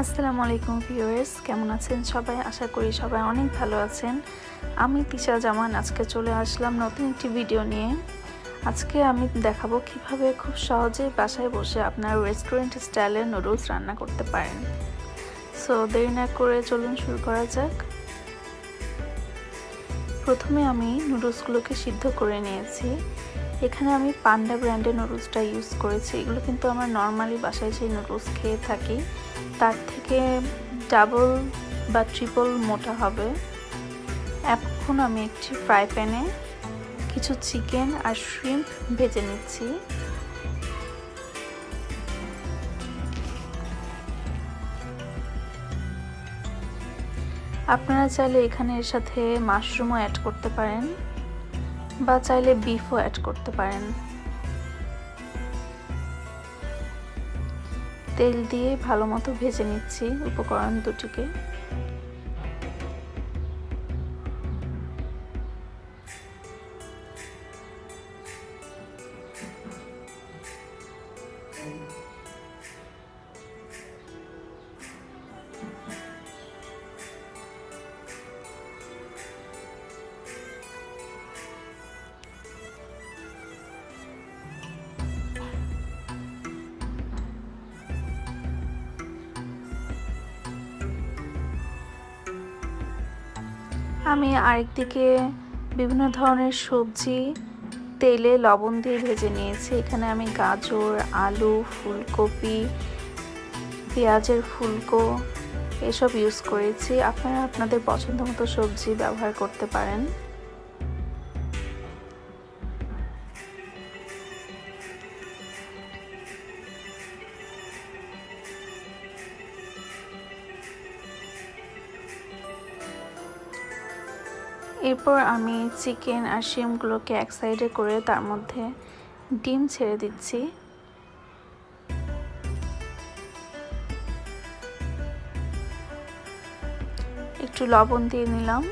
আসসালামু আলাইকুম ভিউয়ার্স, কেমন আছেন সবাই? আশা করি সবাই অনেক ভালো আছেন। আমি তিশা জামান আজকে চলে আসলাম নতুন একটি ভিডিও নিয়ে। আজকে আমি দেখাবো কিভাবে খুব সহজে বাসায় বসে আপনার রেস্টুরেন্ট স্টাইলের নুডলস রান্না করতে পারেন। সো দেরি না করে চলুন শুরু করা যাক। প্রথমে আমি নুডলসগুলোকে সিদ্ধ করে নিয়েছি। এখানে আমি পান্ডা ব্র্যান্ডের নুডলসটা ইউজ করেছি। এগুলো কিন্তু আমরা নর্মালি বাসায় যে নুডলস খেয়ে থাকি তার থেকে ডাবল বা ট্রিপল মোটা হবে। এখন আমি একটি ফ্রাই প্যানে কিছু চিকেন আর শ্রিম্প ভেজে নিচ্ছি। আপনারা চাইলে এখানে এর সাথে মাশরুমও অ্যাড করতে পারেন বা চাইলে বিফও অ্যাড করতে পারেন। তেল দিয়ে ভালো মতো ভেজে নিচ্ছি উপকরণ দুটিকে। আমি আরেকদিকে বিভিন্ন ধরনের সবজি তেলে লবণ দিয়ে ভেজে নিয়েছি। এখানে আমি গাজর, আলু, ফুলকপি, পেঁয়াজের ফুলকো এসব ইউজ করেছি। আপনারা আপনাদের পছন্দ মতো সবজি ব্যবহার করতে পারেন। এরপর আমি চিকেন আর শিমগুলোকে এক সাইডে করে তার মধ্যে ডিম ছেড়ে দিচ্ছি। একটু লবণ দিয়ে নিলাম।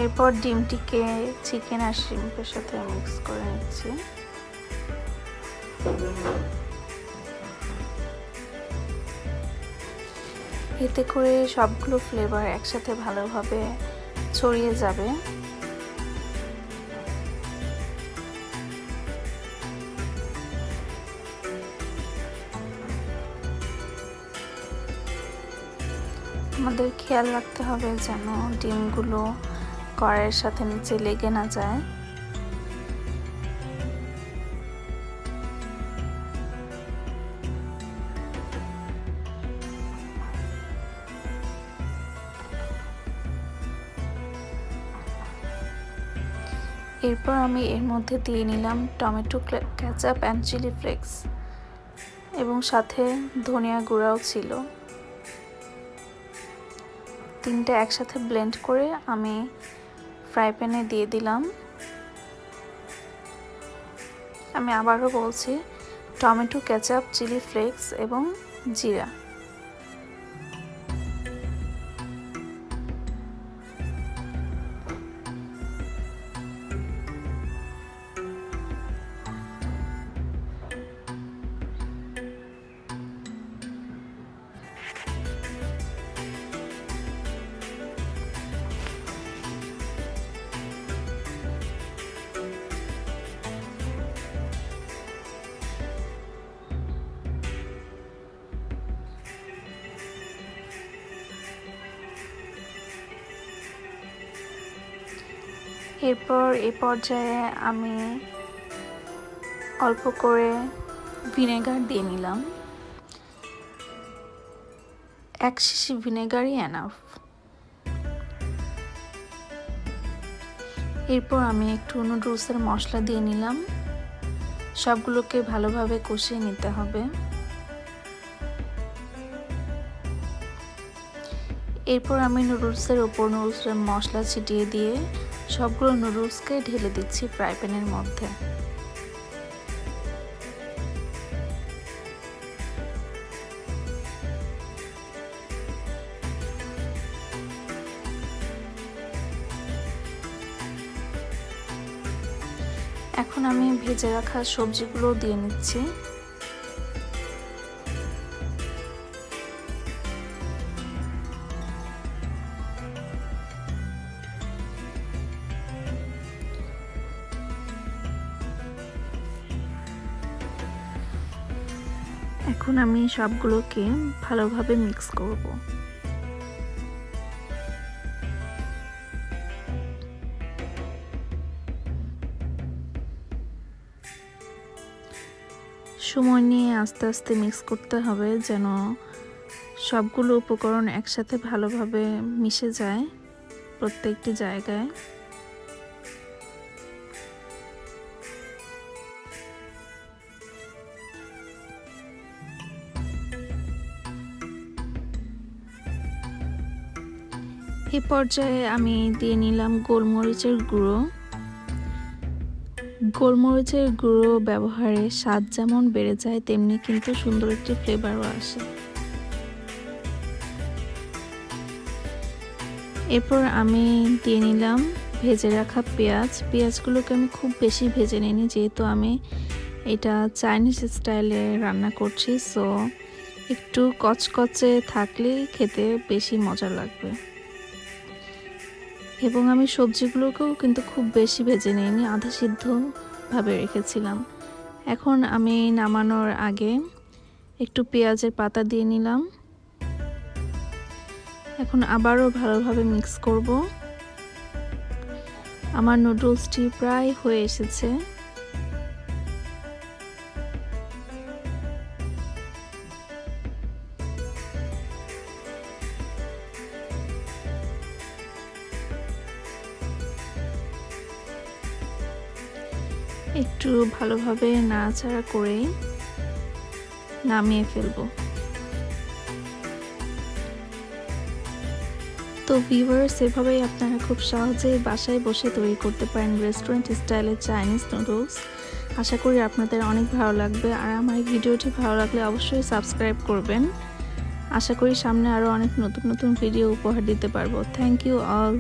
এরপর ডিমটিকে চিকেন আর শিমের সাথে মিক্স করে নিচ্ছি। এতে করে সবগুলো ফ্লেভার একসাথে ভালোভাবে ছড়িয়ে যাবে। আমাদের খেয়াল রাখতে হবে যেন ডিমগুলো কড়াইয়ের সাথে নিচে লেগে না যায়। এরপর আমি এর মধ্যে দিয়ে নিলাম tomato ketchup and chilli flakes এবং সাথে ধনিয়া গুঁড়াও ছিল। তিনটা একসাথে ব্লেন্ড করে আমি ফ্রাই প্যানে দিয়ে দিলাম। আমি আবারও বলছি, টমেটো কেচাপ, চিলি ফ্লেক্স এবং জিরা। এরপর এই পর্যায়ে আমি অল্প করে ভিনেগার দিয়ে নিলাম। 1 শিশি ভিনেগারই এনাফ। এরপর আমি একটু নুডলসের মশলা দিয়ে নিলাম। সবগুলোকে ভালোভাবে কষিয়ে নিতে হবে। এরপর আমি নুডলসের ওপর নুডলসের মশলা ছিটিয়ে দিয়ে সবগুলো নুডলসকে ঢেলে দিচ্ছি ফ্রাই প্যানের মধ্যে। এখন আমি ভেজে রাখা সবজিগুলো দিয়ে নিচ্ছি। এখন আমি সবগুলোকে ভালোভাবে মিক্স করব। সময় নিয়ে আস্তে আস্তে মিক্স করতে হবে যেন সবগুলো উপকরণ একসাথে ভালোভাবে মিশে যায় প্রত্যেকটি জায়গায়। এই পর্যায়ে আমি দিয়ে নিলাম গোলমরিচের গুঁড়ো। গোলমরিচের গুঁড়ো ব্যবহারে স্বাদ যেমন বেড়ে যায় তেমনি কিন্তু সুন্দর একটি ফ্লেভারও আসে। এরপর আমি দিয়ে নিলাম ভেজে রাখা পেঁয়াজগুলোকে আমি খুব বেশি ভেজে নিইনি, যেহেতু আমি এটা চাইনিজ স্টাইলে রান্না করছি, সো একটু কচকচে থাকলেই খেতে বেশি মজা লাগবে। এবং আমি সবজিগুলোকেও কিন্তু খুব বেশি ভেজে নিইনি, আধা সিদ্ধ ভাবে রেখেছিলাম। এখন আমি নামানোর আগে একটু পেঁয়াজের পাতা দিয়ে নিলাম। এখন আবারও ভালোভাবে মিক্স করব। আমার নুডলসটি প্রায় হয়ে এসেছে। একটু ভালোভাবে নাড়াচাড়া করে নামিয়ে ফেলবো। তো ভিউয়ার্স, এভাবেই আপনারা খুব সহজেই বাসায় বসে তৈরি করতে পারেন রেস্টুরেন্ট স্টাইলের চাইনিজ নুডলস। আশা করি আপনাদের অনেক ভালো লাগবে, আর আমার এই ভিডিওটি ভালো লাগলে অবশ্যই সাবস্ক্রাইব করবেন। আশা করি সামনে আরও অনেক নতুন নতুন ভিডিও উপহার দিতে পারবো। Thank you all.